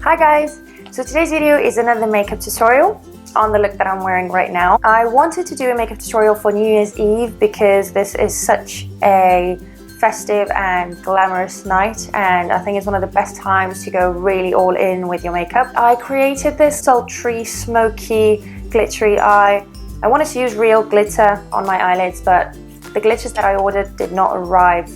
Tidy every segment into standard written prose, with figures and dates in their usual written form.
Hi guys! So today's video is another makeup tutorial on the look that I'm wearing right now. I wanted to do a makeup tutorial for New Year's Eve because this is such a festive and glamorous night, and I think it's one of the best times to go really all in with your makeup. I created this sultry, smoky, glittery eye. I wanted to use real glitter on my eyelids, but the glitters that I ordered did not arrive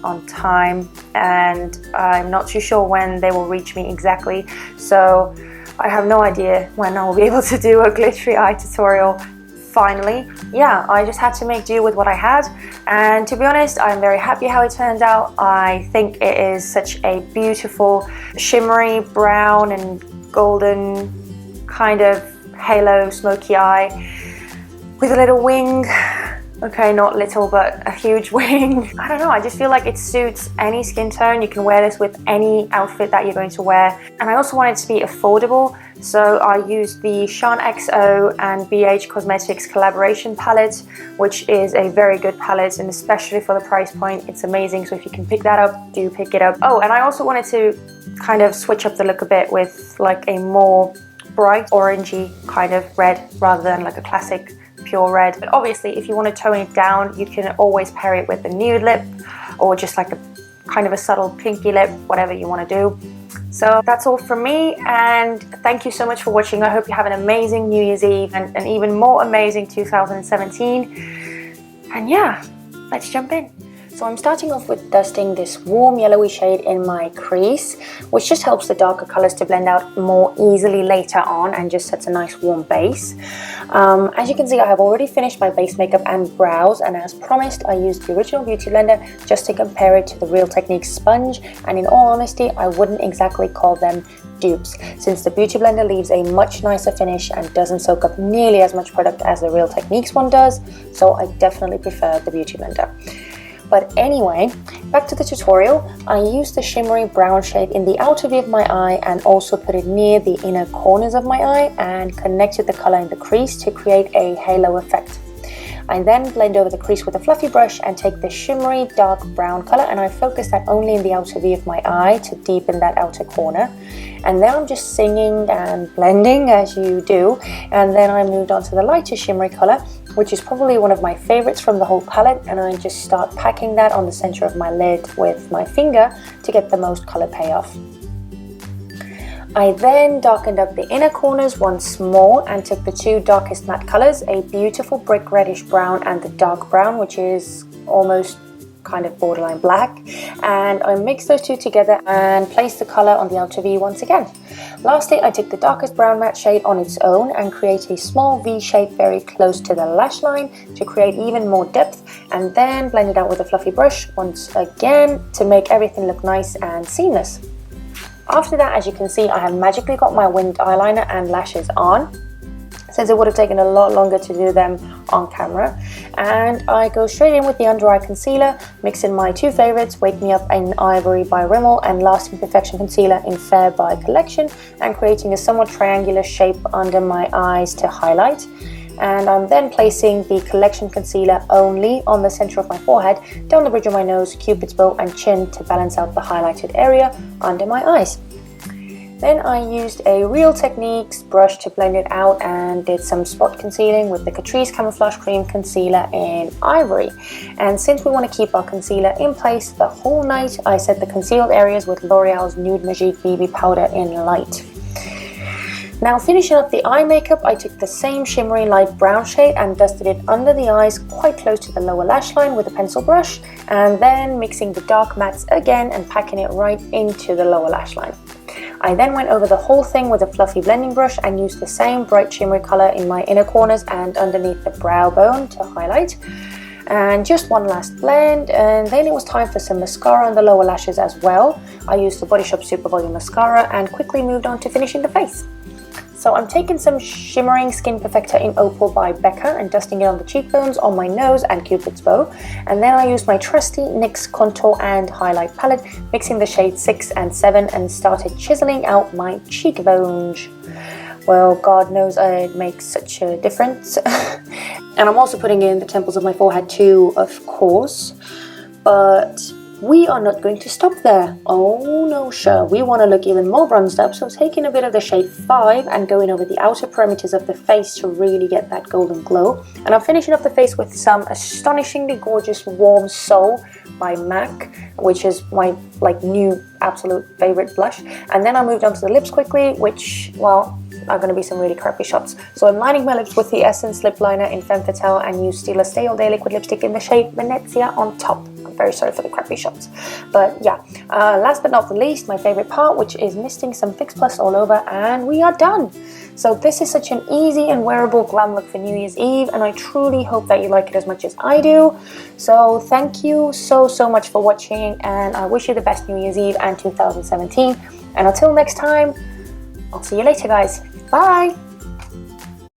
on time, and I'm not too sure when they will reach me exactly, so I have no idea when I will be able to do a glittery eye tutorial finally. Yeah, I just had to make do with what I had, and to be honest, I'm very happy how it turned out. I think it is such a beautiful shimmery brown and golden kind of halo smoky eye with a little wing. Okay, not little, but a huge wing. I don't know, I just feel like it suits any skin tone. You can wear this with any outfit that you're going to wear. And I also wanted it to be affordable, so I used the Shaaanxo and BH Cosmetics collaboration palette, which is a very good palette, and especially for the price point, it's amazing. So if you can pick that up, do pick it up. Oh, and I also wanted to kind of switch up the look a bit with like a more bright orangey kind of red rather than like a classic pure red. But obviously if you want to tone it down, you can always pair it with a nude lip or just like a kind of a subtle pinky lip, whatever you want to do. So that's all from me, and thank you so much for watching. I hope you have an amazing New Year's Eve and an even more amazing 2017. And yeah, let's jump in. So I'm starting off with dusting this warm yellowy shade in my crease, which just helps the darker colors to blend out more easily later on and just sets a nice warm base. As you can see, I have already finished my base makeup and brows, and as promised, I used the original Beauty Blender just to compare it to the Real Techniques sponge, and in all honesty, I wouldn't exactly call them dupes, since the Beauty Blender leaves a much nicer finish and doesn't soak up nearly as much product as the Real Techniques one does, so I definitely prefer the Beauty Blender. But anyway, back to the tutorial. I used the shimmery brown shade in the outer V of my eye and also put it near the inner corners of my eye and connected the color in the crease to create a halo effect. I then blend over the crease with a fluffy brush and take the shimmery dark brown color, and I focus that only in the outer V of my eye to deepen that outer corner. And then I'm just singing and blending as you do, and then I moved on to the lighter shimmery color, which is probably one of my favorites from the whole palette, and I just start packing that on the center of my lid with my finger to get the most color payoff. I then darkened up the inner corners once more and took the two darkest matte colors, a beautiful brick reddish brown and the dark brown, which is almost kind of borderline black, and I mixed those two together and placed the color on the outer V once again. Lastly, I took the darkest brown matte shade on its own and create a small V shape very close to the lash line to create even more depth, and then blend it out with a fluffy brush once again to make everything look nice and seamless. After that, as you can see, I have magically got my winged eyeliner and lashes on, since it would have taken a lot longer to do them on camera. And I go straight in with the under eye concealer, mixing my two favorites, Wake Me Up in Ivory by Rimmel and Lasting Perfection Concealer in Fair by Collection, and creating a somewhat triangular shape under my eyes to highlight. And I'm then placing the Collection concealer only on the center of my forehead, down the bridge of my nose, cupid's bow and chin to balance out the highlighted area under my eyes. Then I used a Real Techniques brush to blend it out and did some spot concealing with the Catrice Camouflage Cream Concealer in Ivory. And since we want to keep our concealer in place the whole night, I set the concealed areas with L'Oreal's Nude Magique BB Powder in Light. Now, finishing up the eye makeup, I took the same shimmery light brown shade and dusted it under the eyes quite close to the lower lash line with a pencil brush, and then mixing the dark mattes again and packing it right into the lower lash line. I then went over the whole thing with a fluffy blending brush and used the same bright shimmery color in my inner corners and underneath the brow bone to highlight. And just one last blend, and then it was time for some mascara on the lower lashes as well. I used the Body Shop Super Volume Mascara and quickly moved on to finishing the face. So I'm taking some Shimmering Skin Perfector in Opal by Becca and dusting it on the cheekbones, on my nose and cupid's bow. And then I used my trusty NYX Contour and Highlight palette, mixing the shades 6 and 7 and started chiseling out my cheekbones. Well, God knows it makes such a difference. And I'm also putting in the temples of my forehead too, of course. But we are not going to stop there. Oh no, sure. We want to look even more bronzed up, so taking a bit of the shade 5 and going over the outer perimeters of the face to really get that golden glow. And I'm finishing off the face with some astonishingly gorgeous Warm Soul by MAC, which is my new absolute favorite blush. And then I moved on to the lips quickly, which, well, are going to be some really crappy shots. So I'm lining my lips with the Essence lip liner in Femme Fatale and use Stila Stay All Day liquid lipstick in the shade Venezia on top. I'm very sorry for the crappy shots. But yeah, last but not the least, my favorite part, which is misting some Fix Plus all over, and we are done. So this is such an easy and wearable glam look for New Year's Eve, and I truly hope that you like it as much as I do. So thank you so much for watching, and I wish you the best New Year's Eve and 2017. And until next time, I'll see you later, guys. Bye!